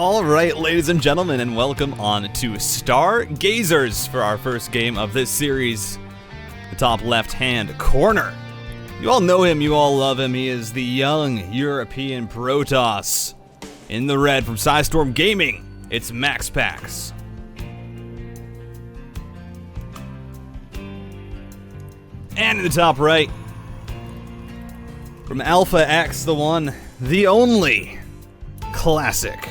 All right, ladies and gentlemen, and welcome on to Stargazers for our first game of this series. The top left-hand corner. You all know him, you all love him. He is the young European Protoss. In the red from Storm Gaming, it's MAXPAX. And in the top right, from Alpha X, the one, the only, Classic.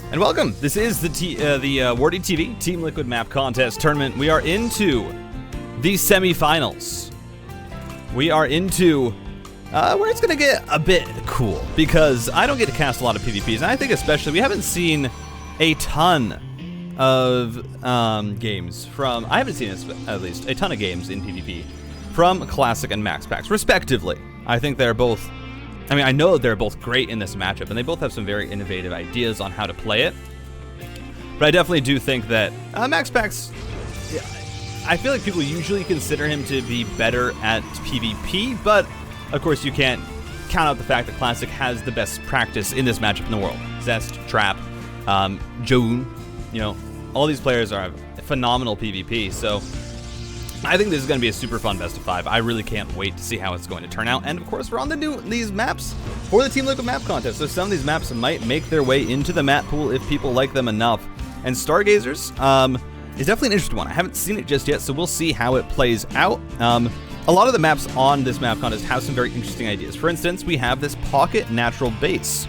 And welcome. This is the WardiTV Team Liquid Map Contest Tournament. We are into the semifinals. We are into where it's going to get a bit cool, because I don't get to cast a lot of PvPs, and I think especially we haven't seen a ton of games from, I haven't seen at least a ton of games in PvP from Classic and MAXPAX, respectively. I think they're both, I know they're both great in this matchup, and they both have some very innovative ideas on how to play it. But I definitely do think that MAXPAX, I feel like people usually consider him to be better at PvP, but of course you can't count out the fact that Classic has the best practice in this matchup in the world. Zest, Trap, Zoun, all these players are phenomenal PvP, so I think this is going to be a super fun best of 5. I really can't wait to see how it's going to turn out. And of course, we're on these maps for the Team Liquid Map Contest, so some of these maps might make their way into the map pool if people like them enough. And Stargazers is definitely an interesting one. I haven't seen it just yet, so we'll see how it plays out. A lot of the maps on this map contest have some very interesting ideas. For instance, we have this pocket natural base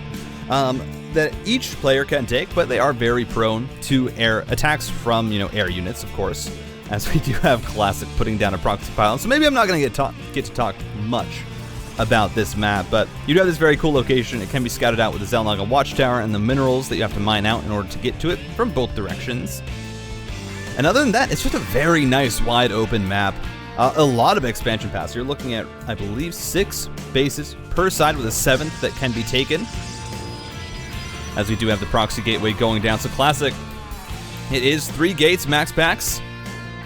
that each player can take, but they are very prone to air attacks from, air units, of course, as we do have Classic putting down a proxy pylon. So maybe I'm not going to get to talk much about this map, but you do have this very cool location. It can be scouted out with the Zelnaga Watchtower and the minerals that you have to mine out in order to get to it from both directions. And other than that, it's just a very nice wide open map. A lot of expansion paths. You're looking at, I believe, 6 bases per side with a 7th that can be taken, as we do have the proxy gateway going down. So Classic, it is 3 gates. MAXPAX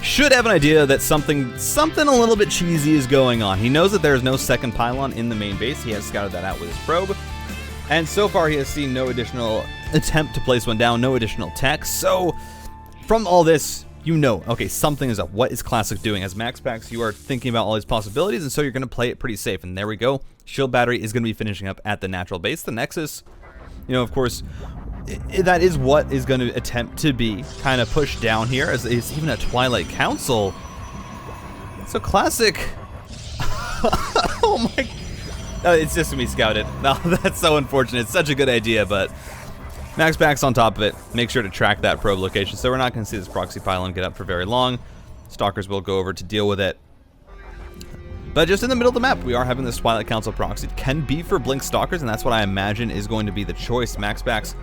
should have an idea that something a little bit cheesy is going on. He knows that there is no second pylon in the main base. He has scouted that out with his probe, and so far he has seen no additional attempt to place one down, no additional tech. So from all this, okay, something is up. What is Classic doing? As MAXPAX, you are thinking about all these possibilities, and so you're going to play it pretty safe. And there we go. Shield Battery is going to be finishing up at the natural base. The Nexus, of course, that is what is going to attempt to be kind of pushed down here, as it's even a Twilight Council. So Classic, oh my, it's just going to be scouted. No, that's so unfortunate. It's such a good idea, but MAXPAX on top of it. Make sure to track that probe location, so we're not going to see this proxy pylon get up for very long. Stalkers will go over to deal with it. But just in the middle of the map, we are having this Twilight Council proxy. It can be for Blink Stalkers, and that's what I imagine is going to be the choice. MAXPAX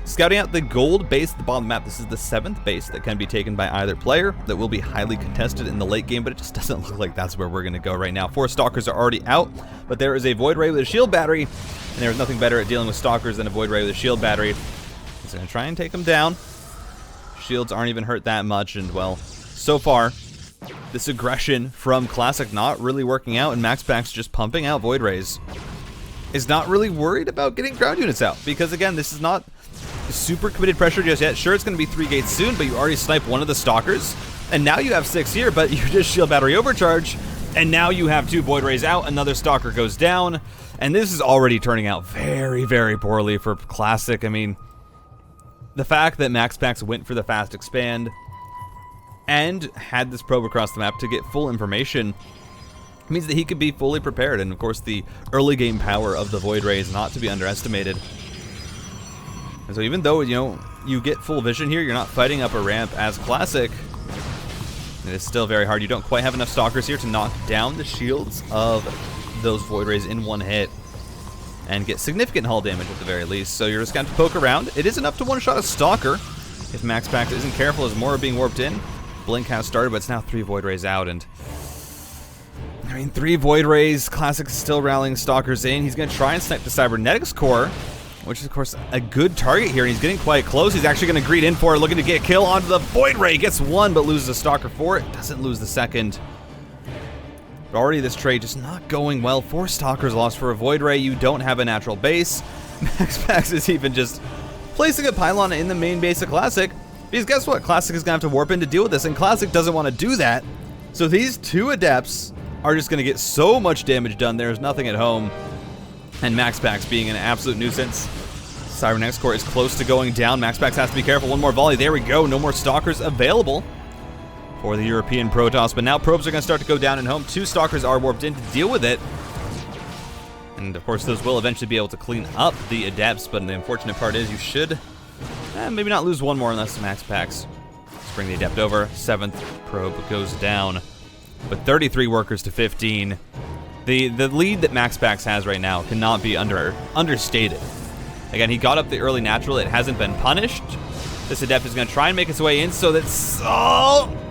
scouting out the gold base at the bottom of the map. This is the 7th base that can be taken by either player. That will be highly contested in the late game, but it just doesn't look like that's where we're going to go right now. 4 Stalkers are already out, but there is a Void Ray with a Shield Battery, and there's nothing better at dealing with Stalkers than a Void Ray with a Shield Battery. He's going to try and take them down. Shields aren't even hurt that much, and well, so far, this aggression from Classic not really working out, and MAXPAX just pumping out Void Rays. Is not really worried about getting ground units out, because again, this is not super committed pressure just yet. Sure, it's going to be 3 gates soon, but you already sniped one of the Stalkers, and now you have 6 here, but you just Shield Battery overcharge, and now you have 2 Void Rays out, another Stalker goes down, and this is already turning out very, very poorly for Classic. The fact that MAXPAX went for the fast expand and had this probe across the map to get full information means that he could be fully prepared, and of course the early game power of the Void Ray is not to be underestimated. And so even though, you get full vision here, you're not fighting up a ramp as Classic. It is still very hard. You don't quite have enough Stalkers here to knock down the shields of those Void Rays in one hit and get significant hull damage at the very least. So you're just going to poke around. It is enough to one-shot a Stalker if MAXPAX isn't careful, as more are being warped in. Blink has started, but it's now 3 Void Rays out, and 3 Void Rays. Classic is still rallying Stalkers in. He's going to try and snipe the Cybernetics Core, which is, of course, a good target here, and he's getting quite close. He's actually going to greet in for it, looking to get a kill onto the Void Ray. Gets 1, but loses a Stalker for it. Doesn't lose the second. But already this trade just not going well. 4 Stalkers lost for a Void Ray. You don't have a natural base. MAXPAX is even just placing a pylon in the main base of Classic. Because guess what? Classic is going to have to warp in to deal with this, and Classic doesn't want to do that. So these 2 Adepts are just going to get so much damage done. There's nothing at home. And MAXPAX being an absolute nuisance. Cybernex Core is close to going down. MAXPAX has to be careful. One more volley. There we go. No more Stalkers available for the European Protoss. But now probes are going to start to go down and home. 2 Stalkers are warped in to deal with it. And of course, those will eventually be able to clean up the Adepts. But the unfortunate part is you should maybe not lose 1 more unless MAXPAX. Let's bring the Adept over. 7th probe goes down. But 33 workers to 15. The lead that MAXPAX has right now cannot be understated. Again, he got up the early natural. It hasn't been punished. This Adept is going to try and make its way in so that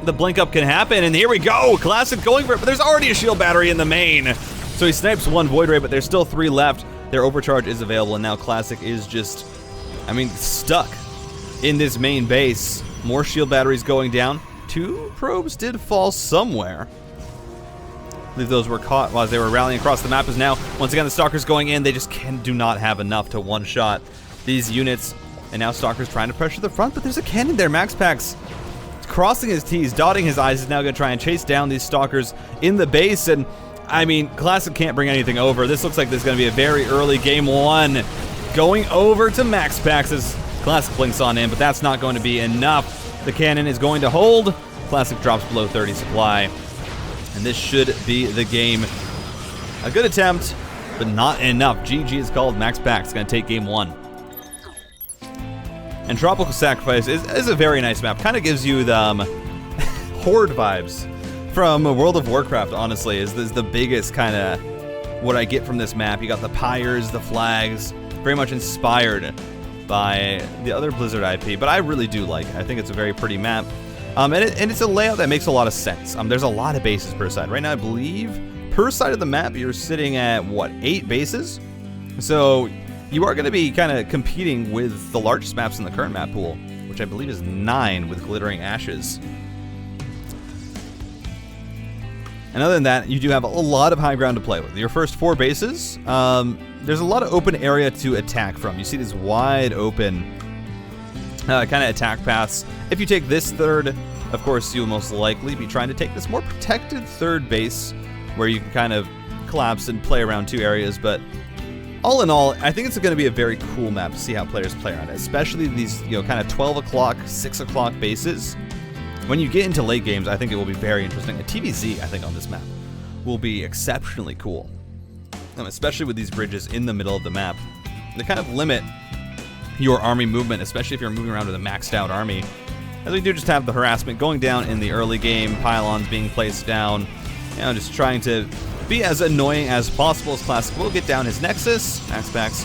the blink up can happen. And here we go. Classic going for it. But there's already a shield battery in the main. So he snipes 1 Void Ray, but there's still 3 left. Their overcharge is available. And now Classic is just, stuck in this main base. More shield batteries going down. 2 probes did fall somewhere. I believe those were caught while they were rallying across the map. As now, once again, the Stalkers going in. They just do not have enough to one-shot these units. And now Stalkers trying to pressure the front, but there's a cannon there. MAXPAX crossing his T's, dotting his I's, is now going to try and chase down these Stalkers in the base. And, Classic can't bring anything over. This looks like this is going to be a very early game 1. Going over to MAXPAX as Classic blinks on in, but that's not going to be enough. The cannon is going to hold. Classic drops below 30 supply. And this should be the game. A good attempt, but not enough. GG is called. MAXPAX is going to take game 1. And Tropical Sacrifice is a very nice map. Kind of gives you the Horde vibes from World of Warcraft, honestly, is the biggest kind of what I get from this map. You got the pyres, the flags, very much inspired by the other Blizzard IP, but I really do like it. I think it's a very pretty map. And it's a layout that makes a lot of sense. There's a lot of bases per side. Right now, I believe, per side of the map, you're sitting at, 8 bases? So you are going to be kind of competing with the largest maps in the current map pool, which I believe is 9 with Glittering Ashes. And other than that, you do have a lot of high ground to play with. Your first 4 bases, there's a lot of open area to attack from. You see these wide open kind of attack paths. If you take this 3rd, of course, you'll most likely be trying to take this more protected 3rd base where you can kind of collapse and play around 2 areas. But all in all, I think it's going to be a very cool map to see how players play around it, especially these, kind of 12 o'clock, 6 o'clock bases. When you get into late games, I think it will be very interesting. A TVZ, I think, on this map will be exceptionally cool, especially with these bridges in the middle of the map. They kind of limit your army movement, especially if you're moving around with a maxed out army. As we do just have the harassment going down in the early game, pylons being placed down, just trying to be as annoying as possible as Classic will get down his Nexus. MAXPAX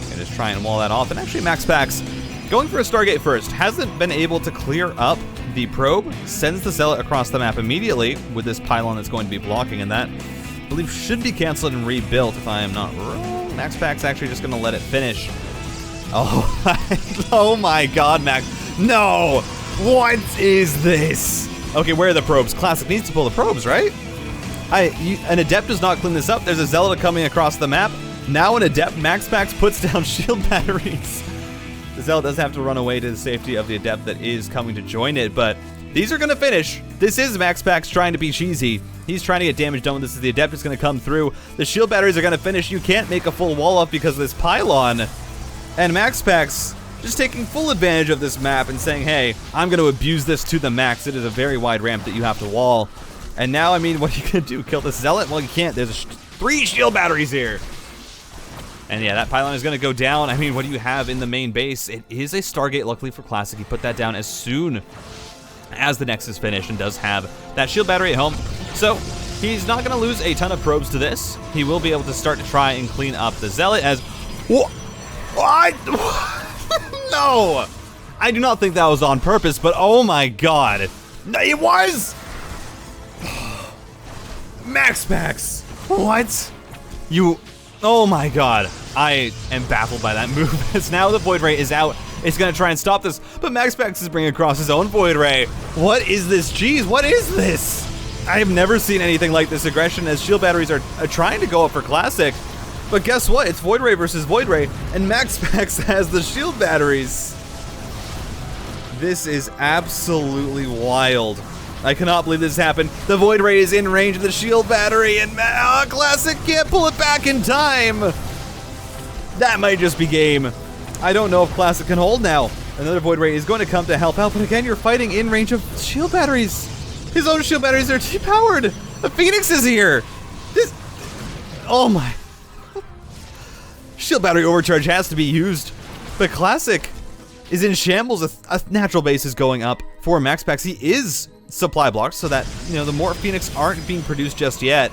can just try and wall that off. And actually MAXPAX going for a Stargate first, hasn't been able to clear up the probe, sends the Zealot across the map immediately with this pylon that's going to be blocking, and that, I believe, should be canceled and rebuilt if I am not wrong. MAXPAX actually just going to let it finish. Oh my god, Max. No! What is this? Okay, where are the probes? Classic needs to pull the probes, right? An Adept does not clean this up. There's a Zealot coming across the map. Now an Adept, MAXPAX puts down shield batteries. The Zealot does have to run away to the safety of the Adept that is coming to join it, but these are going to finish. This is MAXPAX trying to be cheesy. He's trying to get damage done. This is the Adept is going to come through. The shield batteries are going to finish. You can't make a full wall up because of this pylon. And MAXPAX just taking full advantage of this map and saying, hey, I'm going to abuse this to the max. It is a very wide ramp that you have to wall. And now, what are you going to do? Kill this Zealot? Well, you can't. There's 3 shield batteries here. And yeah, that pylon is going to go down. What do you have in the main base? It is a Stargate, luckily for Classic. He put that down as soon as the Nexus finished and does have that shield battery at home. So he's not going to lose a ton of probes to this. He will be able to start to try and clean up the Zealot as... What? No! I do not think that was on purpose, but oh my god. No, it was! MAXPAX! What? Oh my god. I am baffled by that move. As now the Void Ray is out. It's going to try and stop this, but MAXPAX is bringing across his own Void Ray. What is this? Jeez, what is this? I have never seen anything like this aggression as shield batteries are trying to go up for Classic. But guess what? It's Void Ray versus Void Ray, and MAXPAX has the shield batteries. This is absolutely wild. I cannot believe this happened. The Void Ray is in range of the shield battery, and Classic can't pull it back in time. That might just be game. I don't know if Classic can hold now. Another Void Ray is going to come to help out, but again, you're fighting in range of shield batteries. His own shield batteries are T-powered. The Phoenix is here. This, oh my. Shield battery overcharge has to be used, but Classic is in shambles. A natural base is going up for MAXPAX. He is supply blocked so that, you know, the more Phoenix aren't being produced just yet.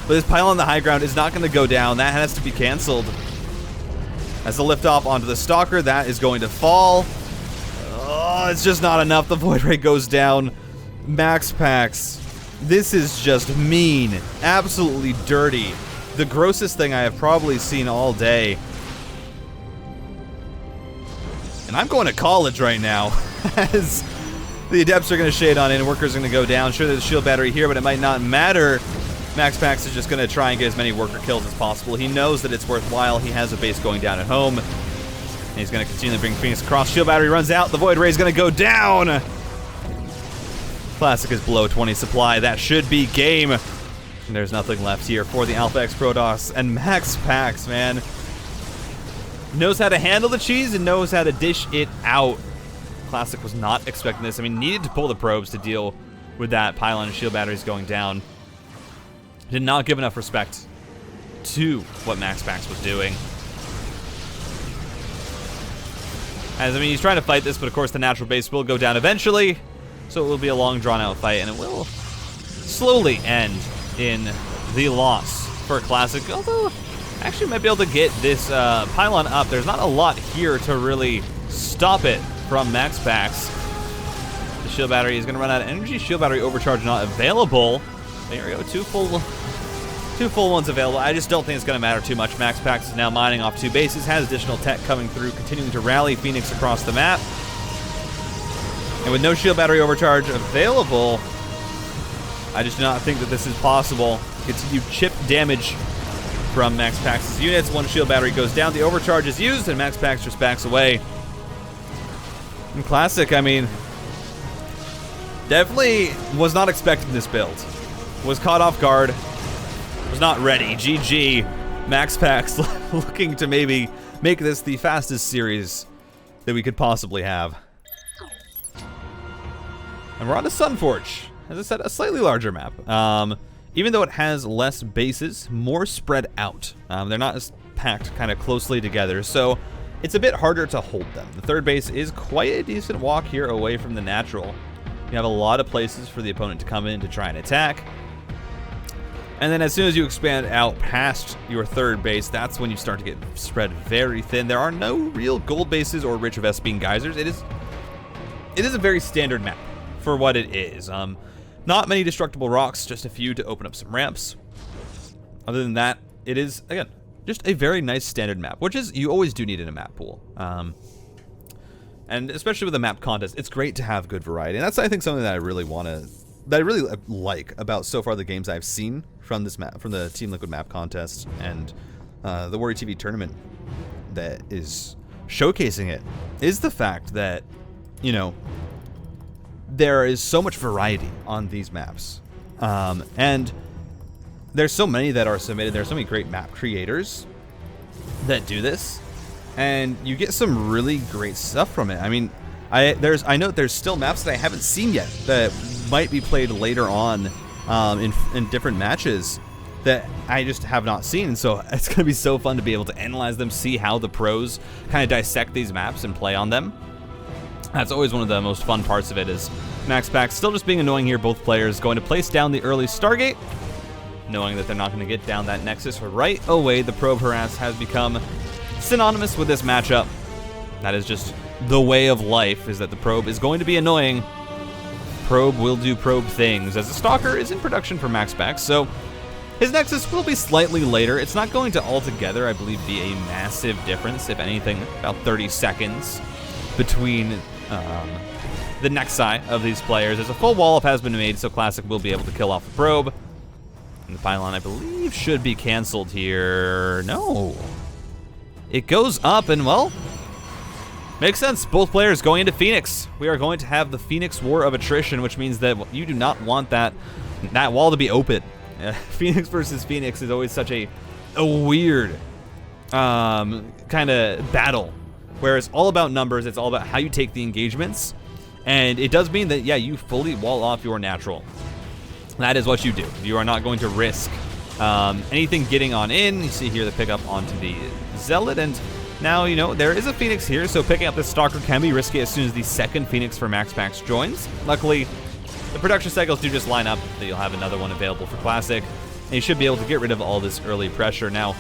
But this pile on the high ground is not going to go down. That has to be canceled. As the lift off onto the Stalker, that is going to fall. Oh, it's just not enough. The Void Ray goes down. MAXPAX. This is just mean. Absolutely dirty. The grossest thing I have probably seen all day. And I'm going to college right now. As the Adepts are going to shade on in, Workers are going to go down. Sure, there's a shield battery here, but it might not matter. MAXPAX is just going to try and get as many worker kills as possible. He knows that it's worthwhile. He has a base going down at home. And he's going to continue to bring Phoenix across. Shield battery runs out. The Void Ray is going to go down. Classic is below 20 supply. That should be game. And there's nothing left here for the Alpha X Protoss. And MAXPAX, man, knows how to handle the cheese and knows how to dish it out. Classic was not expecting this. I mean, needed to pull the probes to deal with that pylon and shield batteries going down. Did not give enough respect to what MAXPAX was doing. As, I mean, he's trying to fight this, but of course the natural base will go down eventually. So it will be a long, drawn-out fight, and it will slowly end in the loss for Classic. Although, actually might be able to get this pylon up. There's not a lot here to really stop it from MAXPAX. The shield battery is going to run out of energy. Shield battery overcharge not available. There we go, two full ones available. I just don't think it's going to matter too much. MAXPAX is now mining off 2 bases, has additional tech coming through, continuing to rally Phoenix across the map. And with no shield battery overcharge available, I just do not think that this is possible. Continued chip damage from MAXPAX's units. One shield battery goes down, the overcharge is used, and MAXPAX just backs away. And Classic, I mean, definitely was not expecting this build. Was caught off guard, was not ready. GG. MAXPAX looking to maybe make this the fastest series that we could possibly have. And we're on to Sunforge. As I said, a slightly larger map. Even though it has less bases, more spread out. They're not as packed kind of closely together, so it's a bit harder to hold them. The third base is quite a decent walk here away from the natural. You have a lot of places for the opponent to come in to try and attack. And then as soon as you expand out past your third base, that's when you start to get spread very thin. There are no real gold bases or rich Vespene geysers. It is a very standard map for what it is. Not many destructible rocks, just a few to open up some ramps. Other than that, it is, again, just a very nice standard map, which is, you always do need in a map pool. And especially with a map contest, it's great to have good variety. And that's, I think, something that I really like about so far the games I've seen from this map, from the Team Liquid map contest and the WardiTV tournament that is showcasing it, is the fact that, you know, there is so much variety on these maps. And there's so many that are submitted. There's so many great map creators that do this, and you get some really great stuff from it. I mean, I know there's still maps that I haven't seen yet that might be played later on in different matches that I just have not seen. So it's going to be so fun to be able to analyze them, see how the pros kind of dissect these maps and play on them. That's always one of the most fun parts of it, is MAXPAX still just being annoying here. Both players going to place down the early Stargate, knowing that they're not going to get down that Nexus right away. The probe harass has become synonymous with this matchup. That is just the way of life, is that the probe is going to be annoying. Probe will do probe things, as the Stalker is in production for MAXPAX, so his Nexus will be slightly later. It's not going to altogether, I believe, be a massive difference. If anything, about 30 seconds between the nexi of these players. There's a full wall-up has been made, so Classic will be able to kill off the probe. And the pylon, I believe, should be canceled here. No. It goes up, and, well, makes sense. Both players going into Phoenix. We are going to have the Phoenix War of Attrition, which means that you do not want that wall to be open. Phoenix versus Phoenix is always such a weird kind of battle, where it's all about numbers. It's all about how you take the engagements, and it does mean that, yeah, you fully wall off your natural. That is what you do. You are not going to risk anything getting on in. You see here the pickup onto the Zealot, and now, you know, there is a Phoenix here, so picking up the Stalker can be risky as soon as the second Phoenix for MAXPAX joins. Luckily, the production cycles do just line up that you'll have another one available for Classic, and you should be able to get rid of all this early pressure. Now,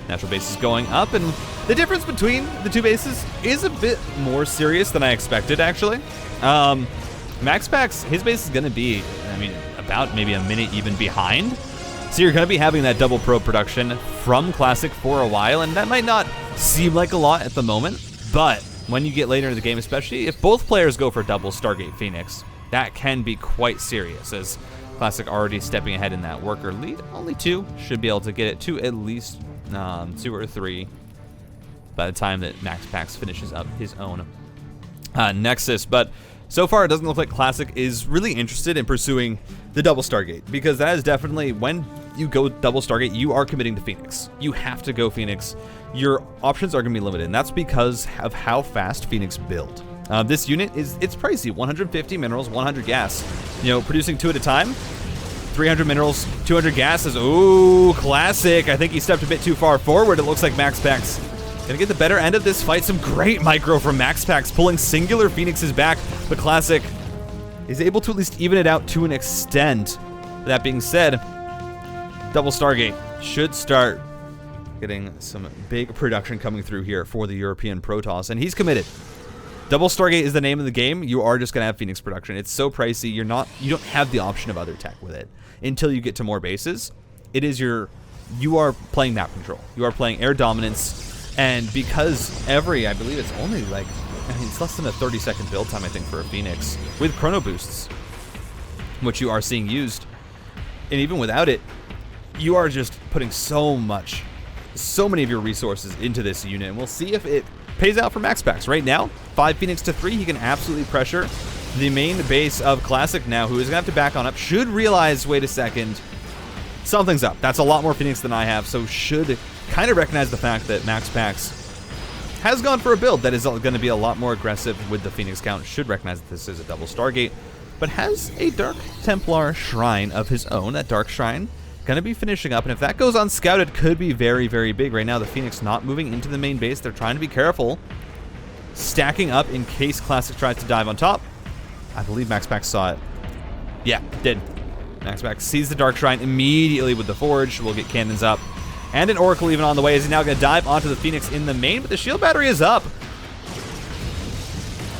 natural base is going up, and the difference between the two bases is a bit more serious than I expected, actually. MAXPAX, his base is going to be, I mean, about maybe a minute even behind. So you're going to be having that double probe production from Classic for a while, and that might not seem like a lot at the moment, but when you get later in the game, especially if both players go for double Stargate Phoenix, that can be quite serious, as Classic already stepping ahead in that worker lead. Only 2 should be able to get it to at least 2 or 3 by the time that MAXPAX finishes up his own Nexus. But so far, it doesn't look like Classic is really interested in pursuing the double Stargate, because that is definitely, when you go double Stargate, you are committing to Phoenix. You have to go Phoenix. Your options are going to be limited, and that's because of how fast Phoenix build. This unit it's pricey. 150 minerals, 100 gas. You know, producing 2 at a time. 300 minerals, 200 gas is, ooh, Classic. I think he stepped a bit too far forward. It looks like MAXPAX gonna get the better end of this fight. Some great micro from MAXPAX, pulling singular Phoenixes back. The Classic is able to at least even it out to an extent. That being said, double Stargate should start getting some big production coming through here for the European Protoss, and he's committed. Double Stargate is the name of the game. You are just gonna have Phoenix production. It's so pricey. You don't have the option of other tech with it until you get to more bases. You are playing map control. You are playing air dominance. And because I believe it's only like, I mean, it's less than a 30-second build time, I think, for a Phoenix with chrono boosts, which you are seeing used. And even without it, you are just putting so many of your resources into this unit. And we'll see if it pays out for MAXPAX. Right now, 5 Phoenix to 3, he can absolutely pressure the main base of Classic now, who is gonna have to back on up. Should realize, wait a second, something's up. That's a lot more Phoenix than I have, so should kind of recognize the fact that MAXPAX has gone for a build that is going to be a lot more aggressive with the Phoenix count. Should recognize that this is a double Stargate, but has a Dark Templar Shrine of his own. That Dark Shrine going to be finishing up, and if that goes unscouted, could be very, very big. Right now, the Phoenix not moving into the main base. They're trying to be careful, stacking up in case Classic tries to dive on top. I believe MAXPAX saw it. Yeah, did. MAXPAX sees the Dark Shrine immediately with the Forge. We'll get cannons up. And an Oracle even on the way, as he's now going to dive onto the Phoenix in the main, but the shield battery is up.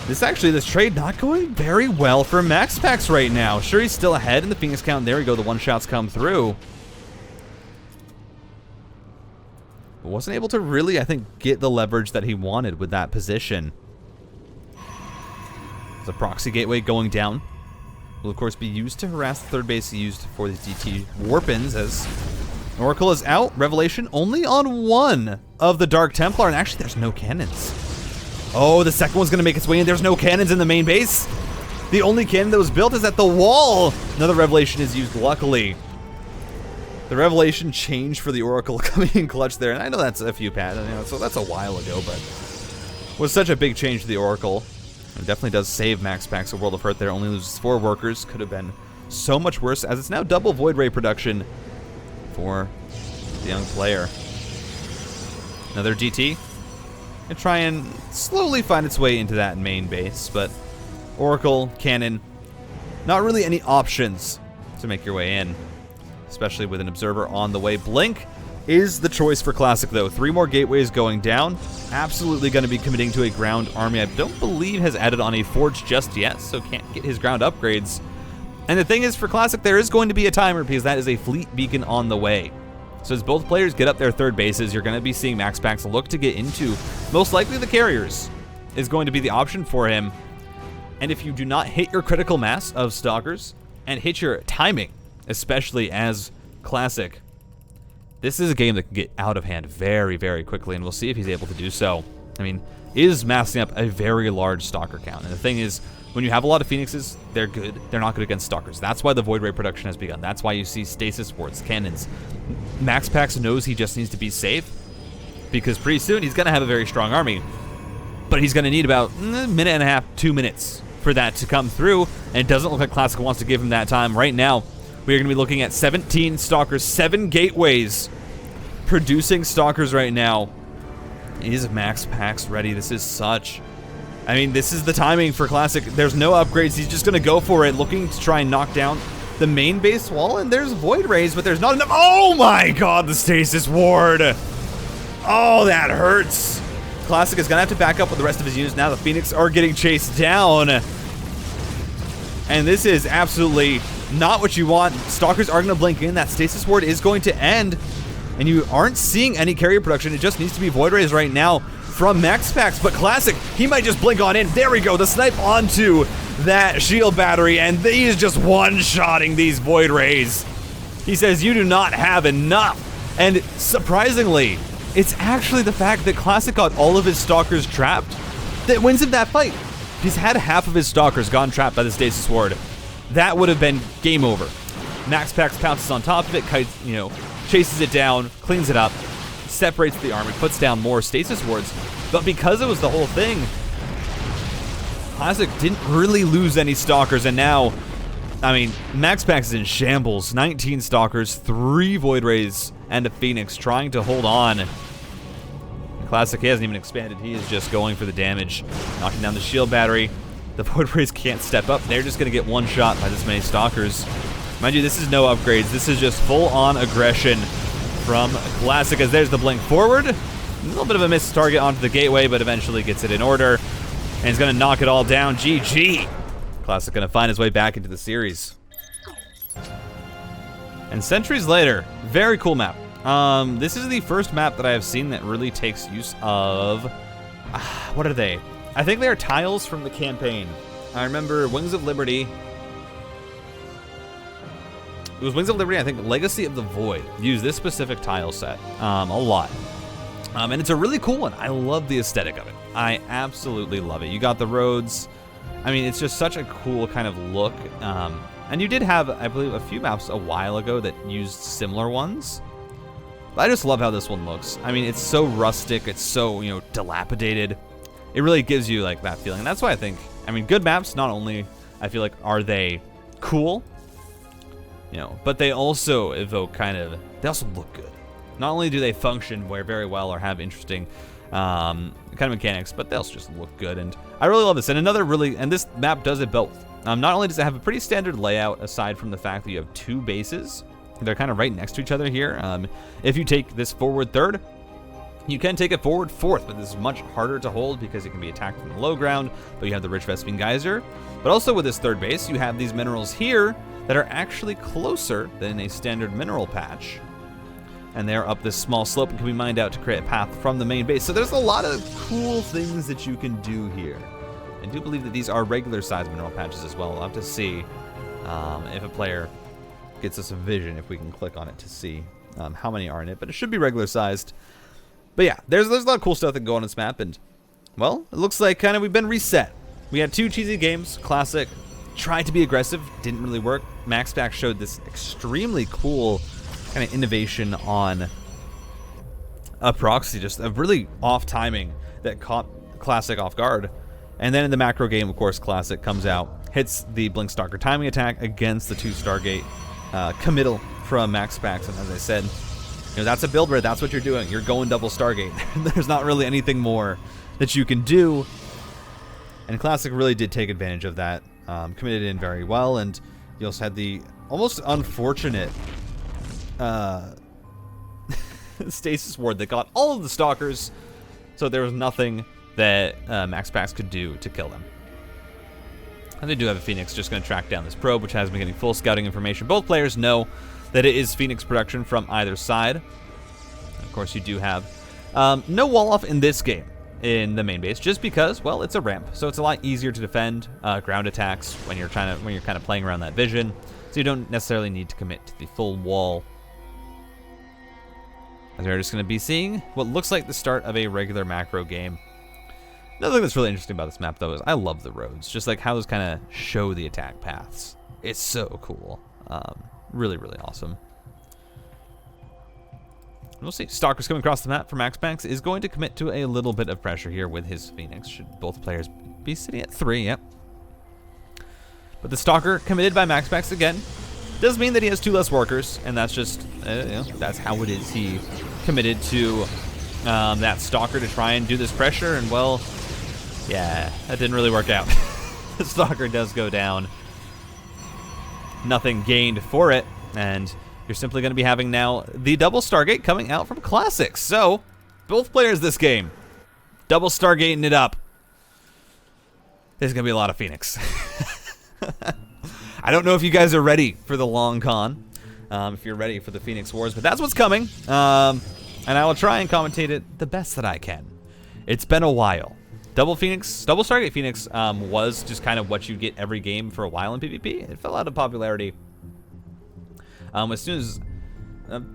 This trade not going very well for MAXPAX right now. Sure, he's still ahead in the Phoenix count. There we go, the one-shots come through. Wasn't able to really, I think, get the leverage that he wanted with that position. The proxy gateway going down will, of course, be used to harass the third base used for these DT warpins, as Oracle is out. Revelation only on 1 of the Dark Templar, and actually there's no cannons. Oh, the second one's gonna make its way in. There's no cannons in the main base. The only cannon that was built is at the wall. Another Revelation is used, luckily. The Revelation change for the Oracle coming in clutch there, and I know that's a few patches, you know, so that's a while ago, but was such a big change to the Oracle. It definitely does save MAXPAX a world of hurt there. Only loses 4 workers. Could have been so much worse, as it's now double Void Ray production for the young player. Another DT. And try and slowly find its way into that main base, but Oracle, Cannon, not really any options to make your way in, especially with an Observer on the way. Blink is the choice for Classic, though. 3 more gateways going down. Absolutely going to be committing to a ground army. I don't believe has added on a Forge just yet, so can't get his ground upgrades. And the thing is, for Classic, there is going to be a timer, because that is a fleet beacon on the way. So as both players get up their third bases, you're going to be seeing MAXPAX look to get into, most likely, the carriers is going to be the option for him. And if you do not hit your critical mass of Stalkers and hit your timing, especially as Classic, this is a game that can get out of hand very, very quickly, and we'll see if he's able to do so. I mean, is massing up a very large Stalker count. And the thing is, when you have a lot of Phoenixes, they're good. They're not good against Stalkers. That's why the Void Ray production has begun. That's why you see Stasis Wards, Cannons. MAXPAX knows he just needs to be safe, because pretty soon he's going to have a very strong army. But he's going to need about a minute and a half, 2 minutes for that to come through, and it doesn't look like Classic wants to give him that time. Right now, we are going to be looking at 17 Stalkers, 7 gateways producing Stalkers right now. Is MAXPAX ready? This is such... I mean, this is the timing for Classic. There's no upgrades. He's just going to go for it, looking to try and knock down the main base wall, and there's Void Rays, but there's not enough... Oh my god, the Stasis Ward! Oh, that hurts! Classic is going to have to back up with the rest of his units now. The Phoenix are getting chased down. And this is absolutely not what you want. Stalkers are going to blink in. That Stasis Ward is going to end. And you aren't seeing any carrier production. It just needs to be Void Rays right now from MAXPAX. But Classic, he might just blink on in. There we go. The snipe onto that shield battery. And he is just one-shotting these Void Rays. He says, you do not have enough. And surprisingly, it's actually the fact that Classic got all of his Stalkers trapped that wins him that fight. If he's had half of his Stalkers gone trapped by the Stasis Ward, that would have been game over. MAXPAX pounces on top of it, chases it down, cleans it up, separates the army, puts down more Stasis Wards. But because it was the whole thing, Classic didn't really lose any Stalkers, and now, I mean, MAXPAX is in shambles. 19 Stalkers, 3 Void Rays, and a Phoenix trying to hold on. Classic, he hasn't even expanded. He is just going for the damage, knocking down the shield battery. The Void Rays can't step up. They're just going to get one shot by this many Stalkers. Mind you, this is no upgrades. This is just full-on aggression from Classic, as there's the blink forward. A little bit of a missed target onto the gateway, but eventually gets it in order. And he's going to knock it all down. GG. Classic going to find his way back into the series. And centuries later, very cool map. This is the first map that I have seen that really takes use of... what are they? I think they are tiles from the campaign. I remember Wings of Liberty. It was Wings of Liberty, I think Legacy of the Void. Use this specific tile set a lot. And it's a really cool one. I love the aesthetic of it. I absolutely love it. You got the roads. I mean, it's just such a cool kind of look. And you did have, I believe, a few maps a while ago that used similar ones. But I just love how this one looks. I mean, it's so rustic. It's so, dilapidated. It really gives you, like, that feeling. And that's why I think, I mean, good maps, not only, I feel like, are they cool, but they also evoke they also look good. Not only do they function very well or have interesting kind of mechanics, but they also just look good. And I really love this. And this map does it both. Not only does it have a pretty standard layout, aside from the fact that you have 2 bases. They're kind of right next to each other here. If you take this forward third, you can take it forward fourth, but this is much harder to hold because it can be attacked from the low ground, but you have the Rich Vespine Geyser. But also with this third base, you have these minerals here that are actually closer than a standard mineral patch. And they're up this small slope and can be mined out to create a path from the main base. So there's a lot of cool things that you can do here. I do believe that these are regular size mineral patches as well. We'll have to see if a player gets us a vision, if we can click on it to see how many are in it. But it should be regular sized. But yeah, there's a lot of cool stuff that can go on this map. And, well, it looks like we've been reset. We had 2 cheesy games. Classic tried to be aggressive. Didn't really work. MAXPAX showed this extremely cool kind of innovation on a proxy, just a really off timing that caught Classic off guard. And then in the macro game, of course, Classic comes out, hits the Blink Stalker timing attack against the 2 Stargate committal from MAXPAX. And as I said, that's a build where that's what you're doing. You're going double Stargate. There's not really anything more that you can do. And Classic really did take advantage of that. Committed in very well. And you also had the almost unfortunate Stasis Ward that got all of the Stalkers, so there was nothing that MAXPAX could do to kill them. And they do have a Phoenix just going to track down this probe, which has been getting full scouting information. Both players know that it is Phoenix production from either side. Of course, you do have no wall off in this game. in the main base, just because, well, it's a ramp, so it's a lot easier to defend ground attacks when you're kind of playing around that vision. So you don't necessarily need to commit to the full wall. As we're just going to be seeing what looks like the start of a regular macro game. Another thing that's really interesting about this map, though, is I love the roads, just like how those kind of show the attack paths. It's so cool. Really, really awesome. We'll see. Stalker's coming across the map for MAXPAX is going to commit to a little bit of pressure here with his Phoenix. Should both players be sitting at 3, yep. But the Stalker committed by MAXPAX again. Does mean that he has 2 less workers, and that's just, that's how it is. He committed to that Stalker to try and do this pressure, and well, yeah, that didn't really work out. The Stalker does go down. Nothing gained for it, and you're simply going to be having now the double Stargate coming out from Classic. So, both players this game, double Stargating it up. There's going to be a lot of Phoenix. I don't know if you guys are ready for the long con, if you're ready for the Phoenix Wars, but that's what's coming. And I will try and commentate it the best that I can. It's been a while. Double Stargate Phoenix was just kind of what you get every game for a while in PvP. It fell out of popularity as soon as,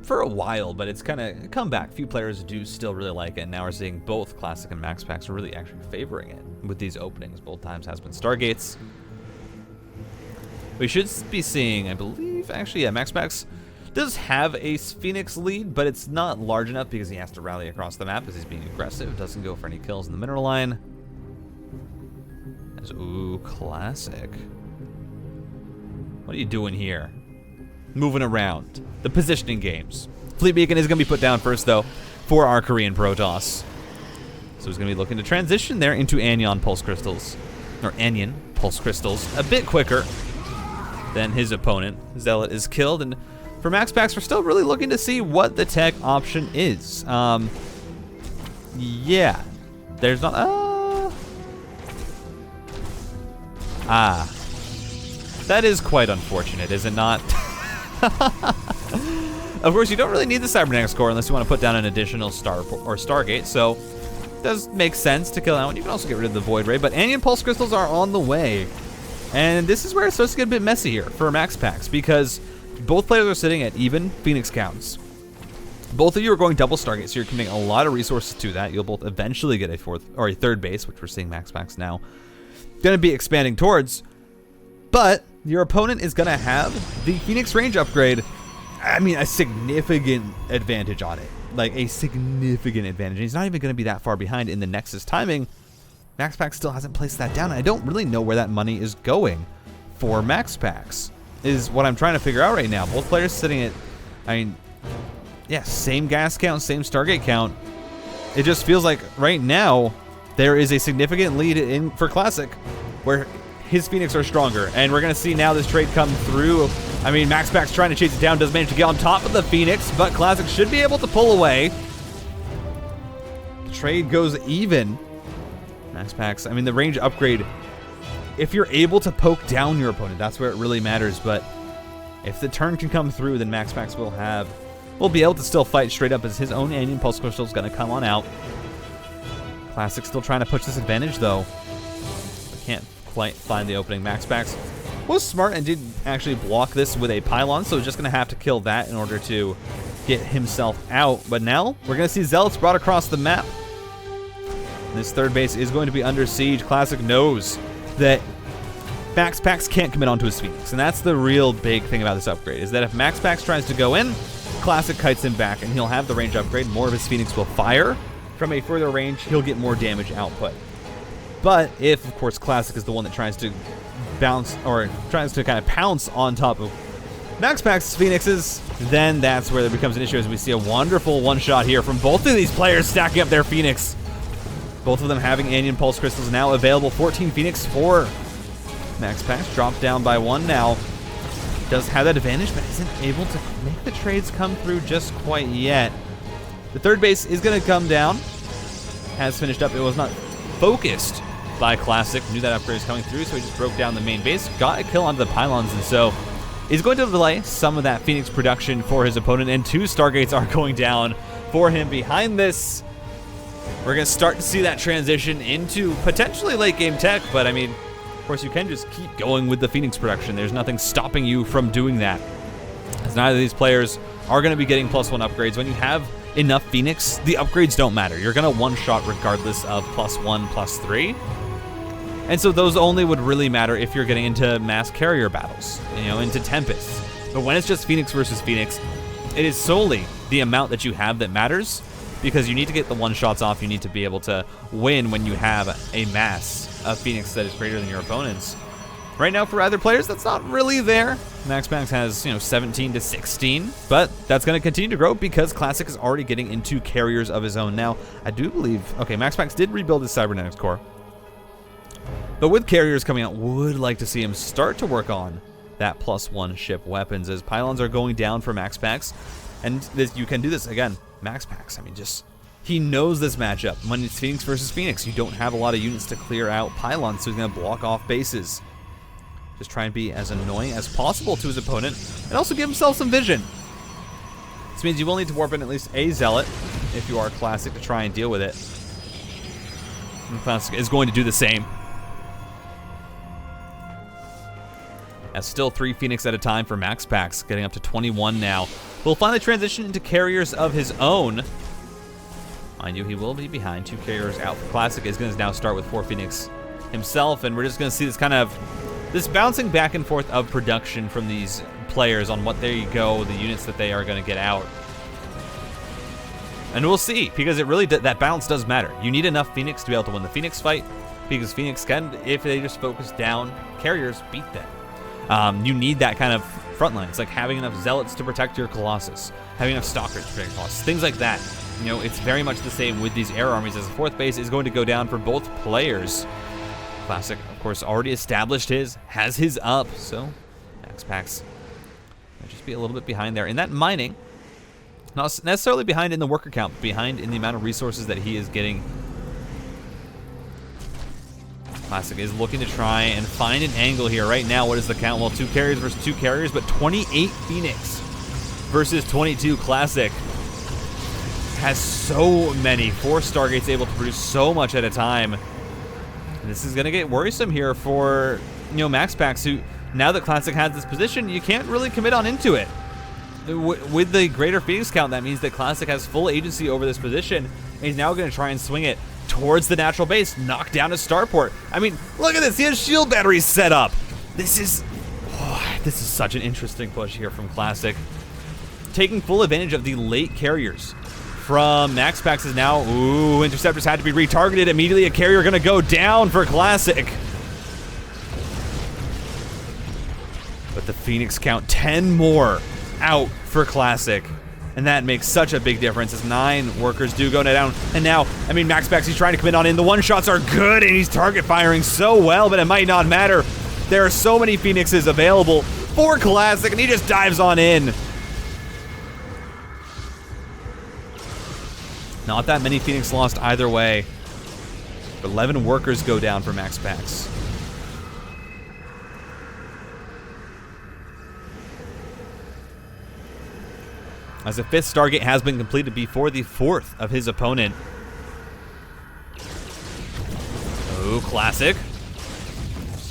for a while, but it's kind of come back. Few players do still really like it, and now we're seeing both Classic and MAXPAX really actually favoring it with these openings. Both times has been Stargates. We should be seeing, I believe, actually, yeah, MAXPAX does have a Phoenix lead, but it's not large enough because he has to rally across the map as he's being aggressive. Doesn't go for any kills in the mineral line. Ooh, Classic. What are you doing here? Moving around. The positioning games. Fleet Beacon is going to be put down first, though, for our Korean Protoss. So he's going to be looking to transition there into Anion Pulse Crystals. Or Anion Pulse Crystals. A bit quicker than his opponent. Zealot is killed, and for MAXPAX, we're still really looking to see what the tech option is. Yeah. There's not... That is quite unfortunate, is it not? Of course, you don't really need the Cybernetics Core unless you want to put down an additional Stargate, so it does make sense to kill that one. You can also get rid of the Void Ray, but Anion Pulse Crystals are on the way. And this is where it starts to get a bit messy here for MAXPAX, because both players are sitting at even Phoenix counts. Both of you are going double Stargate, so you're committing a lot of resources to that. You'll both eventually get a 4th or a 3rd base, which we're seeing MAXPAX now going to be expanding towards. But your opponent is going to have the Phoenix range upgrade. I mean, a significant advantage on it. Like, a significant advantage. He's not even going to be that far behind in the Nexus timing. MAXPAX still hasn't placed that down. And I don't really know where that money is going for MAXPAX, is what I'm trying to figure out right now. Both players sitting at, I mean, yeah, same gas count, same Stargate count. It just feels like right now there is a significant lead in for Classic, where his Phoenix are stronger. And we're going to see now this trade come through. I mean, MAXPAX trying to chase it down, does manage to get on top of the Phoenix, but Classic should be able to pull away. The trade goes even. MAXPAX, I mean, the range upgrade, if you're able to poke down your opponent, that's where it really matters. But if the turn can come through, then MAXPAX will be able to still fight straight up, as his own Anion Pulse Crystal is going to come on out. Classic still trying to push this advantage, though. Can't quite find the opening. MAXPAX was smart and did actually block this with a pylon, so just going to have to kill that in order to get himself out. But now we're going to see Zealots brought across the map. This 3rd base is going to be under siege. Classic knows that MAXPAX can't commit onto his Phoenix, and that's the real big thing about this upgrade, is that if MAXPAX tries to go in, Classic kites him back, and he'll have the range upgrade. More of his Phoenix will fire. From a further range, he'll get more damage output. But if, of course, Classic is the one that tries to bounce, or tries to kind of pounce on top of MAXPAX's Phoenixes, then that's where there becomes an issue, as we see a wonderful one-shot here from both of these players stacking up their Phoenix. Both of them having Anion Pulse Crystals now available. 14 Phoenix for MAXPAX. Dropped down by 1 now. Does have that advantage, but isn't able to make the trades come through just quite yet. The 3rd base is going to come down. Has finished up. It was not focused by Classic. Knew that upgrade was coming through, so he just broke down the main base. Got a kill onto the pylons, and so is going to delay some of that Phoenix production for his opponent. And 2 Stargates are going down for him behind this. We're going to start to see that transition into potentially late game tech, but I mean, of course you can just keep going with the Phoenix production. There's nothing stopping you from doing that, as neither of these players are going to be getting +1 upgrades. When you have enough Phoenix, the upgrades don't matter. You're going to one-shot regardless of +1, +3. And so those only would really matter if you're getting into mass carrier battles, you know, into Tempests. But when it's just Phoenix versus Phoenix, it is solely the amount that you have that matters, because you need to get the one-shots off. You need to be able to win when you have a mass of Phoenix that is greater than your opponent's. Right now, for other players, that's not really there. MAXPAX has, 17 to 16, but that's going to continue to grow because Classic is already getting into carriers of his own. Now, I do believe, okay, MAXPAX did rebuild his cybernetics core, but with carriers coming out, would like to see him start to work on that +1 ship weapons, as pylons are going down for MAXPAX, and you can do this again. MAXPAX, I mean, he knows this matchup. When it's Phoenix versus Phoenix, you don't have a lot of units to clear out pylons, so he's going to block off bases. Just try and be as annoying as possible to his opponent, and also give himself some vision. This means you will need to warp in at least a Zealot if you are Classic to try and deal with it. And Classic is going to do the same. That's still 3 Phoenix at a time for MAXPAX, getting up to 21 now. Will finally transition into carriers of his own. Mind you, he will be behind 2 carriers out for Classic. He's going to now start with 4 Phoenix himself, and we're just going to see this kind of bouncing back and forth of production from these players on what, there you go, the units that they are going to get out. And we'll see, because it really that balance does matter. You need enough Phoenix to be able to win the Phoenix fight, because Phoenix can, if they just focus down carriers, beat them. You need that kind of front line. It's like having enough Zealots to protect your Colossus, having enough Stalkers to protect your Colossus, things like that. It's very much the same with these air armies, as the 4th base is going to go down for both players. Classic, of course, already established has his up, so MAXPAX might just be a little bit behind there in that mining. Not necessarily behind in the worker count, but behind in the amount of resources that he is getting. Classic is looking to try and find an angle here. Right now, what is the count? Well, 2 carriers versus 2 carriers, but 28 Phoenix versus 22 Classic. Has so many. 4 Stargates able to produce so much at a time. And this is going to get worrisome here for, MAXPAX, who, now that Classic has this position, you can't really commit on into it. With the greater Phoenix count, that means that Classic has full agency over this position, and he's now going to try and swing it towards the natural base, knock down his starport. I mean, look at this. He has shield batteries set up. This is such an interesting push here from Classic. Taking full advantage of the late carriers from MAXPAX is now, interceptors had to be retargeted. Immediately a carrier going to go down for Classic. But the Phoenix count, 10 more out for Classic. And that makes such a big difference as 9 workers do go down. And now, I mean, MAXPAX, he's trying to commit on in. The one-shots are good, and he's target firing so well, but it might not matter. There are so many Phoenixes available for Classic, and he just dives on in. Not that many Phoenix lost either way. But 11 workers go down for MAXPAX. As the 5th Stargate has been completed before the 4th of his opponent. Oh, Classic.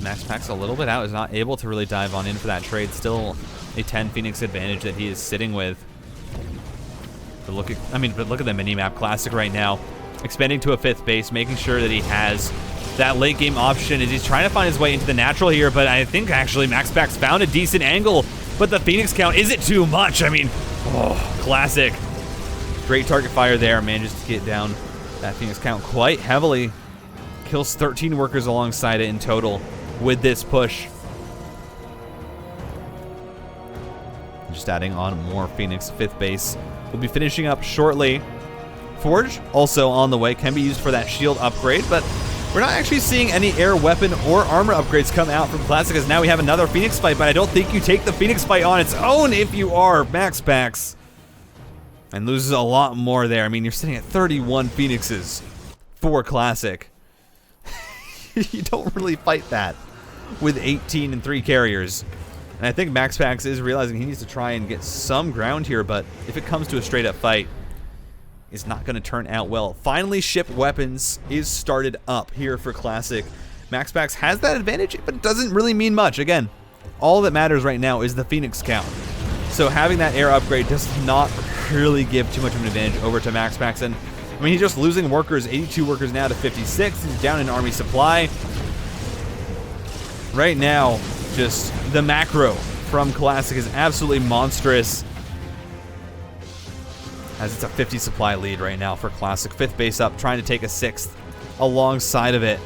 MAXPAX a little bit out, is not able to really dive on in for that trade. Still a 10 Phoenix advantage that he is sitting with. But look at the minimap. Classic right now, expanding to a 5th base, making sure that he has that late game option as he's trying to find his way into the natural here. But I think actually MAXPAX found a decent angle, but the Phoenix count, is it too much? I mean, Classic. Great target fire there, manages to get down that Phoenix count quite heavily. Kills 13 workers alongside it in total with this push. Just adding on more Phoenix, 5th base. We'll be finishing up shortly. Forge, also on the way, can be used for that shield upgrade, but we're not actually seeing any air weapon or armor upgrades come out from Classic, as now we have another Phoenix fight, but I don't think you take the Phoenix fight on its own if you are MAXPAX. And loses a lot more there. I mean, you're sitting at 31 Phoenixes for Classic. You don't really fight that with 18 and 3 carriers. And I think MAXPAX is realizing he needs to try and get some ground here, but if it comes to a straight-up fight, is not going to turn out well. Finally, ship weapons is started up here for Classic. MAXPAX has that advantage, but it doesn't really mean much. Again, all that matters right now is the Phoenix count. So having that air upgrade does not really give too much of an advantage over to MAXPAX. And I mean, he's just losing workers, 82 workers now to 56. He's down in army supply. Right now, just the macro from Classic is absolutely monstrous, as it's a 50 supply lead right now for Classic. 5th base up, trying to take a 6th alongside of it.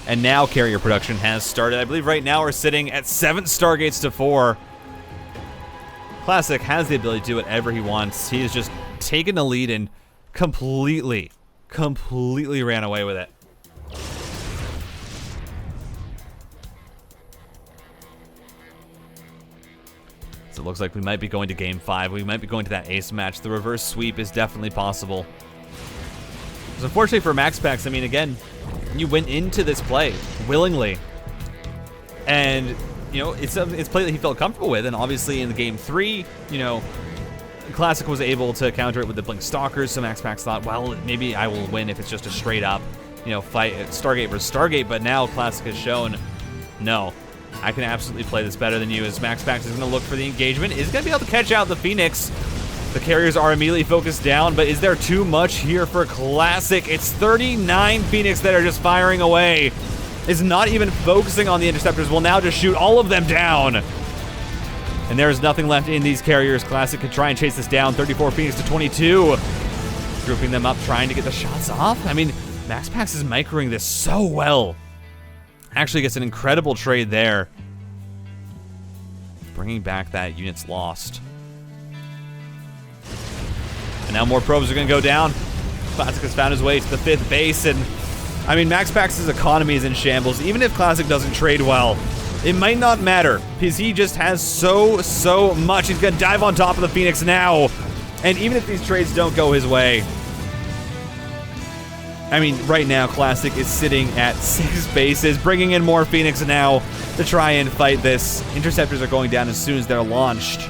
And now carrier production has started. I believe right now we're sitting at 7 Stargates to 4. Classic has the ability to do whatever he wants. He has just taken the lead and completely ran away with it. So it looks like we might be going to game 5. We might be going to that ace match. The reverse sweep is definitely possible. So unfortunately for MAXPAX, I mean, again, you went into this play willingly, and you know it's play that he felt comfortable with. And obviously in the game 3, you know, Classic was able to counter it with the Blink Stalkers. So MAXPAX thought, well, maybe I will win if it's just a straight up, you know, fight at Stargate versus Stargate. But now Classic has shown, no, I can absolutely play this better than you. As MAXPAX is going to look for the engagement, is going to be able to catch out the Phoenix. The carriers are immediately focused down, but is there too much here for Classic? It's 39 Phoenix that are just firing away. Is not even focusing on the interceptors. Will now just shoot all of them down. And there's nothing left in these carriers. Classic could try and chase this down. 34 Phoenix to 22. Grouping them up, trying to get the shots off. I mean, MAXPAX is microing this so well. Actually gets an incredible trade there. Bringing back that units lost. And now more probes are going to go down. Classic has found his way to the 5th base, and I mean, MAXPAX's economy is in shambles. Even if Classic doesn't trade well, it might not matter, because he just has so much. He's going to dive on top of the Phoenix now, and even if these trades don't go his way, I mean, right now, Classic is sitting at 6 bases, bringing in more Phoenix now to try and fight this. Interceptors are going down as soon as they're launched.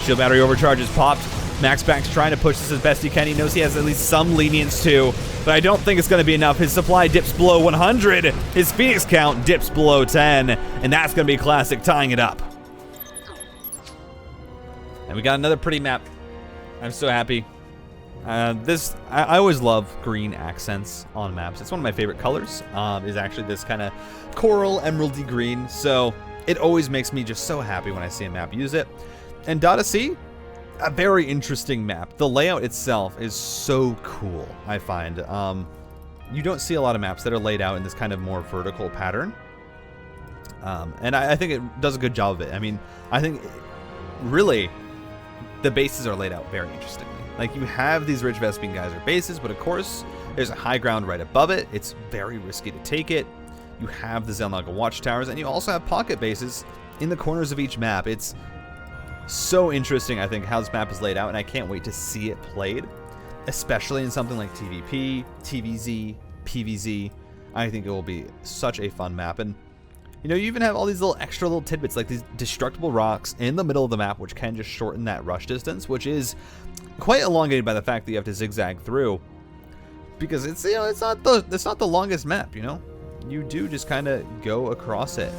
Shield battery overcharge is popped. MAXPAX trying to push this as best he can. He knows he has at least some lenience too, but I don't think it's going to be enough. His supply dips below 100. His Phoenix count dips below 10, and that's going to be Classic tying it up. And we got another pretty map. I'm so happy. I always love green accents on maps. It's one of my favorite colors. Is actually this kind of coral emeraldy green. So it always makes me just so happy when I see a map use it. And Data C, a very interesting map. The layout itself is so cool, I find. You don't see a lot of maps that are laid out in this kind of more vertical pattern. And I think it does a good job of it. I mean, I think really the bases are laid out very interestingly. Like, you have these Rich Vespine Geyser bases, but of course there's a high ground right above it. It's very risky to take it. You have the Xel'Naga watchtowers, and you also have pocket bases in the corners of each map. It's so interesting, I think, how this map is laid out, and I can't wait to see it played, especially in something like TVP, TVZ, PVZ. I think it will be such a fun map. And you know, you even have all these extra little tidbits, like these destructible rocks in the middle of the map, which can just shorten that rush distance, which is quite elongated by the fact that you have to zigzag through, because it's, you know, it's not the longest map. You know, you do just kind of go across it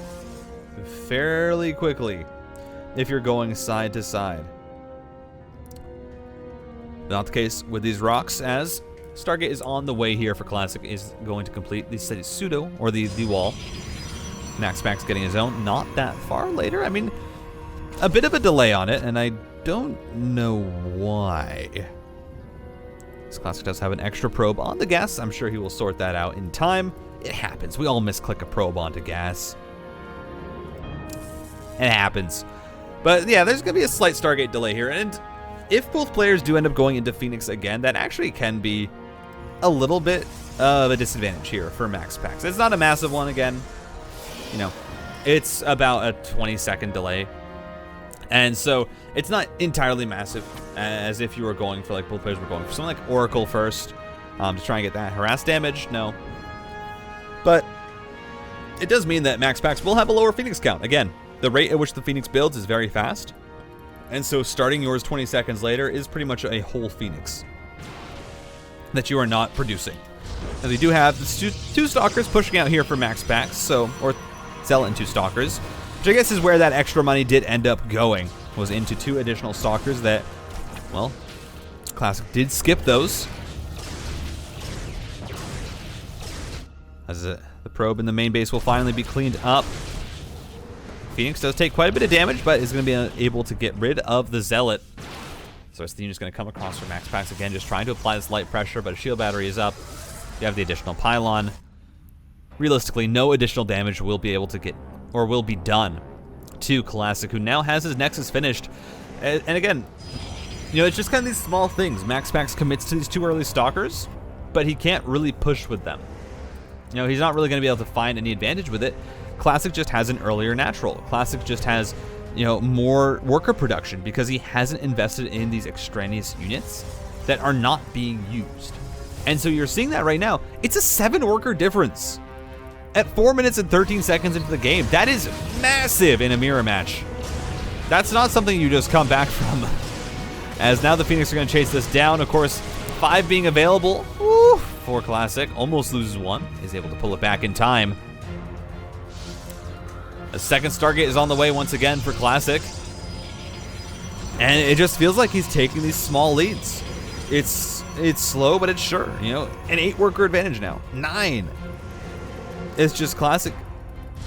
fairly quickly if you're going side to side. Not the case with these rocks, as Stargate is on the way here for Classic, is going to complete the city pseudo, or the wall. MAXPAX getting his own not that far later. I mean, a bit of a delay on it, and I don't know why. This Classic does have an extra probe on the gas. I'm sure he will sort that out in time. It happens. We all misclick a probe onto gas. It happens. But yeah, there's going to be a slight Stargate delay here, and if both players do end up going into Phoenix again, that actually can be a little bit of a disadvantage here for MAXPAX. It's not a massive one again. You know, it's about a 20-second delay, and so it's not entirely massive as if you were going for, like, both players were going for something like Oracle first to try and get that harass damage. No, but it does mean that MAXPAX will have a lower Phoenix count. Again, the rate at which the Phoenix builds is very fast, and so starting yours 20 seconds later is pretty much a whole Phoenix that you are not producing. And we do have the two Stalkers pushing out here for MAXPAX, so, or Zealot and 2 Stalkers, which I guess is where that extra money did end up going, was into 2 additional Stalkers that, well, Classic did skip those. As the probe in the main base will finally be cleaned up. Phoenix does take quite a bit of damage, but is going to be able to get rid of the Zealot. So Astrea is going to come across for MAXPAX again, just trying to apply this light pressure, but a shield battery is up. You have the additional pylon. Realistically, no additional damage will be able to get, or will be done to Classic, who now has his Nexus finished. And again, you know, it's just kind of these small things. MAXPAX commits to these 2 early Stalkers, but he can't really push with them. You know, he's not really going to be able to find any advantage with it. Classic just has an earlier natural. Classic just has, you know, more worker production because he hasn't invested in these extraneous units that are not being used. And so you're seeing that right now. It's a 7 worker difference at 4 minutes and 13 seconds into the game. That is massive in a mirror match. That's not something you just come back from. As now the Phoenix are going to chase this down. Of course, 5 being available for Classic. Almost loses 1. Is able to pull it back in time. A second Stargate is on the way once again for Classic. And it just feels like he's taking these small leads. It's slow, but it's sure. You know, an 8 worker advantage now. 9. It's just Classic.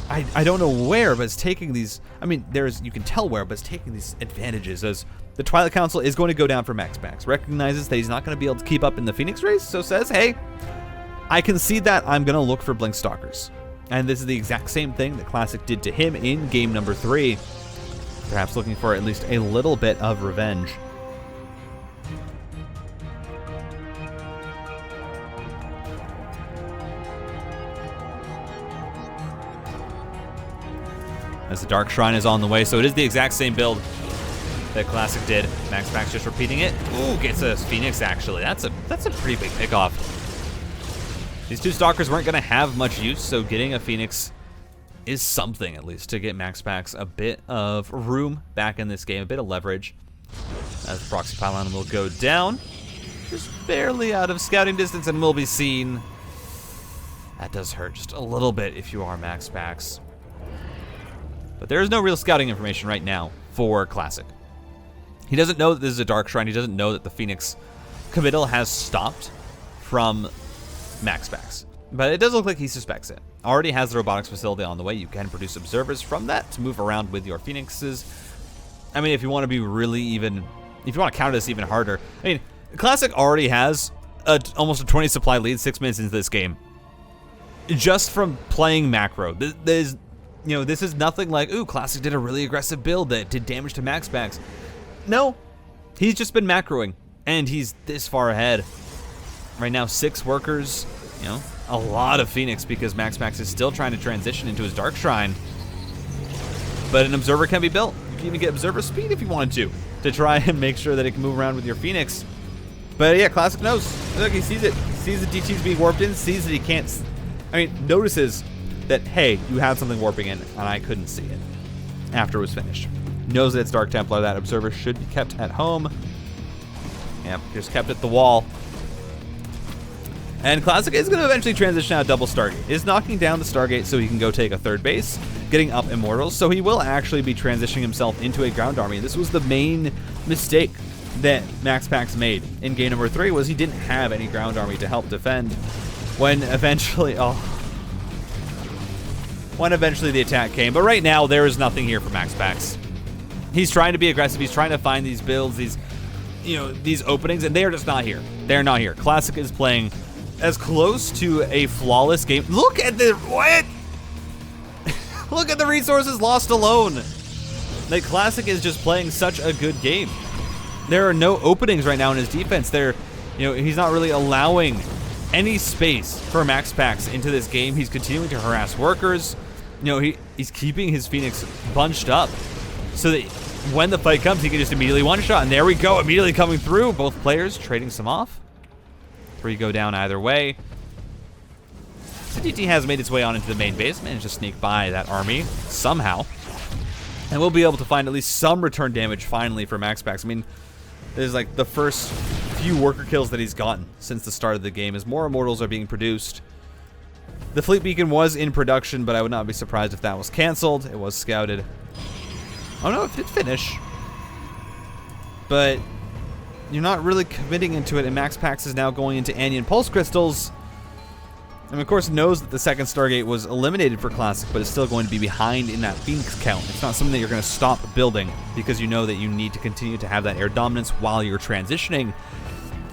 I don't know where, but it's taking these. I mean, you can tell where, but it's taking these advantages as the Twilight Council is going to go down for MAXPAX. Recognizes that he's not going to be able to keep up in the Phoenix race, so says, hey, I can see that. I'm going to look for Blink Stalkers. And this is the exact same thing that Classic did to him in game number 3. Perhaps looking for at least a little bit of revenge. As the Dark Shrine is on the way, so it is the exact same build that Classic did. MAXPAX just repeating it. Ooh, gets a Phoenix actually. That's a pretty big pickoff. These 2 Stalkers weren't going to have much use, so getting a Phoenix is something, at least, to get MAXPAX a bit of room back in this game, a bit of leverage. As the Proxy Pylon will go down, just barely out of scouting distance and will be seen. That does hurt just a little bit if you are MAXPAX. But there is no real scouting information right now for Classic. He doesn't know that this is a Dark Shrine. He doesn't know that the Phoenix committal has stopped from MAXPAX. But it does look like he suspects it. Already has the robotics facility on the way. You can produce observers from that to move around with your Phoenixes. I mean, if you want to be really even, if you want to counter this even harder, I mean, Classic already has almost a 20 supply lead 6 minutes into this game. Just from playing macro. This is nothing like, ooh, Classic did a really aggressive build that did damage to MAXPAX. No, he's just been macroing, and he's this far ahead. Right now, 6 workers, you know, a lot of Phoenix because MAXPAX is still trying to transition into his Dark Shrine. But an observer can be built. You can even get observer speed if you wanted to try and make sure that it can move around with your Phoenix. But yeah, Classic knows. Look, he sees it. He sees the DTs being warped in, sees that he can't, notices that, hey, you have something warping in, and I couldn't see it after it was finished. Knows that it's Dark Templar. That observer should be kept at home. Yep, just kept at the wall. And Classic is going to eventually transition out double Stargate. Is knocking down the Stargate so he can go take a 3rd base, getting up Immortals, so he will actually be transitioning himself into a ground army. This was the main mistake that MAXPAX made in game number 3, was he didn't have any ground army to help defend when eventually, the attack came. But right now, there is nothing here for MAXPAX. He's trying to be aggressive. He's trying to find these builds, these openings, and they are just not here. They're not here. Classic is playing as close to a flawless game. Look at the, what? Look at the resources lost alone. Like, Classic is just playing such a good game. There are no openings right now in his defense. He's not really allowing any space for MAXPAX into this game. He's continuing to harass workers. He's keeping his Phoenix bunched up so that when the fight comes, he can just immediately one-shot. And there we go, immediately coming through. Both players trading some off. 3 go down either way. DT has made its way on into the main base, managed to sneak by that army somehow. And we'll be able to find at least some return damage finally for MAXPAX. I mean, this is like the first few worker kills that he's gotten since the start of the game as more Immortals are being produced. The Fleet Beacon was in production, but I would not be surprised if that was canceled. It was scouted. Oh no, it did finish. But you're not really committing into it, and MAXPAX is now going into Anion Pulse Crystals. And of course knows that the second Stargate was eliminated for Classic, but is still going to be behind in that Phoenix count. It's not something that you're going to stop building because you know that you need to continue to have that air dominance while you're transitioning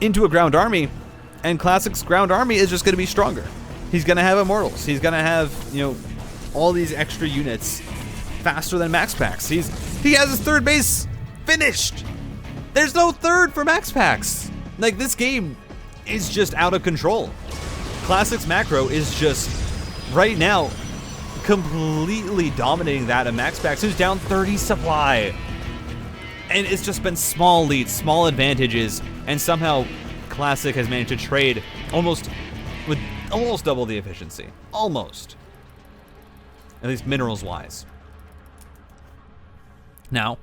into a ground army. And Classic's ground army is just going to be stronger. He's going to have Immortals. He's going to have, you know, all these extra units faster than MAXPAX. He has his third base finished. There's no third for MAXPAX. Like, this game is just out of control. Classic's macro is just, right now, completely dominating that of MAXPAX, who's down 30 supply. And it's just been small leads, small advantages, and somehow Classic has managed to trade with almost double the efficiency. Almost. At least minerals-wise. Now,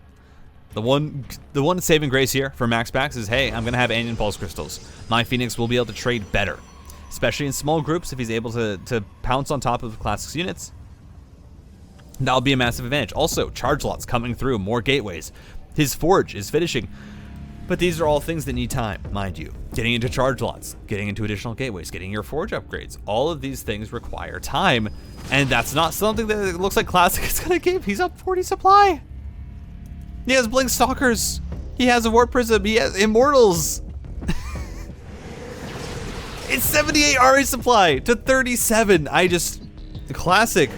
the one saving grace here for MAXPAX is, hey, I'm going to have Anion Pulse Crystals. My Phoenix will be able to trade better. Especially in small groups, if he's able to pounce on top of Classic's units. That'll be a massive advantage. Also, charge lots coming through, more gateways. His forge is finishing. But these are all things that need time, mind you. Getting into charge lots, getting into additional gateways, getting your forge upgrades. All of these things require time. And that's not something that it looks like Classic is going to give. He's up 40 supply. He has Blink Stalkers. He has a Warp Prism. He has Immortals. It's 78 RA supply to 37. Classic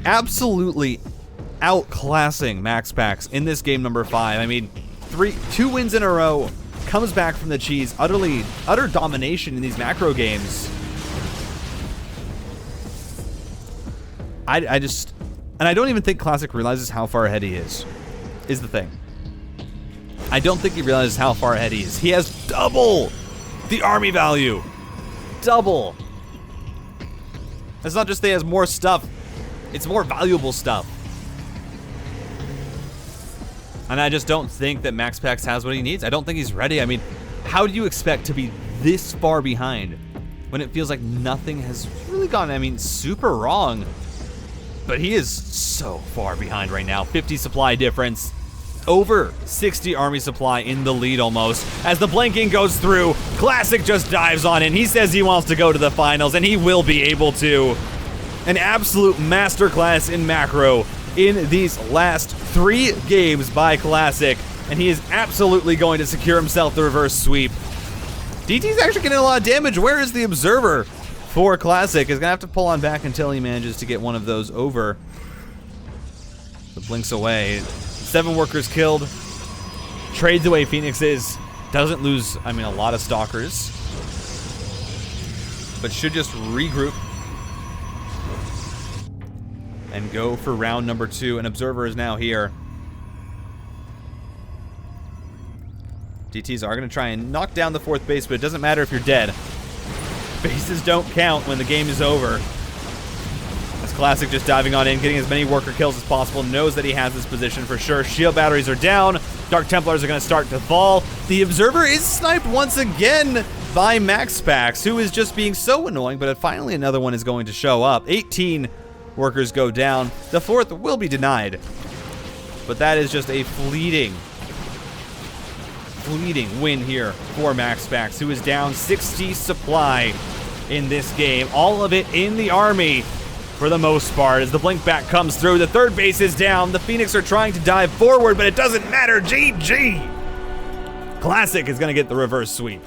absolutely outclassing MAXPAX in this game number 5. I mean, 2 wins in a row, comes back from the cheese, utter domination in these macro games. And I don't even think Classic realizes how far ahead he is the thing. I don't think he realizes how far ahead he is. He has double the army value. Double. It's not just that he has more stuff, it's more valuable stuff. And I just don't think that MAXPAX has what he needs. I don't think he's ready. I mean, how do you expect to be this far behind when it feels like nothing has really gone, I mean, super wrong? But he is so far behind right now. 50 supply difference. Over 60 army supply in the lead almost. As the blanking goes through, Classic just dives on in. He says he wants to go to the finals, and he will be able to. An absolute masterclass in macro in these last 3 games by Classic, and he is absolutely going to secure himself the reverse sweep. DT's actually getting a lot of damage. Where is the Observer for Classic? He's gonna have to pull on back until he manages to get one of those over. The blinks away. 7 workers killed. Trades away Phoenixes. Doesn't lose, I mean, a lot of Stalkers. But should just regroup and go for round number 2. An Observer is now here. DTs are going to try and knock down the 4th base, but it doesn't matter if you're dead. Bases don't count when the game is over. As Classic just diving on in, getting as many worker kills as possible, knows that he has this position for sure. Shield batteries are down. Dark Templars are going to start to fall. The Observer is sniped once again by MAXPAX, who is just being so annoying, but finally another one is going to show up. 18 workers go down. The 4th will be denied. But that is just a fleeting win here for MAXPAX, who is down 60 supply in this game. All of it in the army for the most part. As the blink back comes through, the 3rd base is down. The Phoenix are trying to dive forward, but it doesn't matter. GG! Classic is going to get the reverse sweep.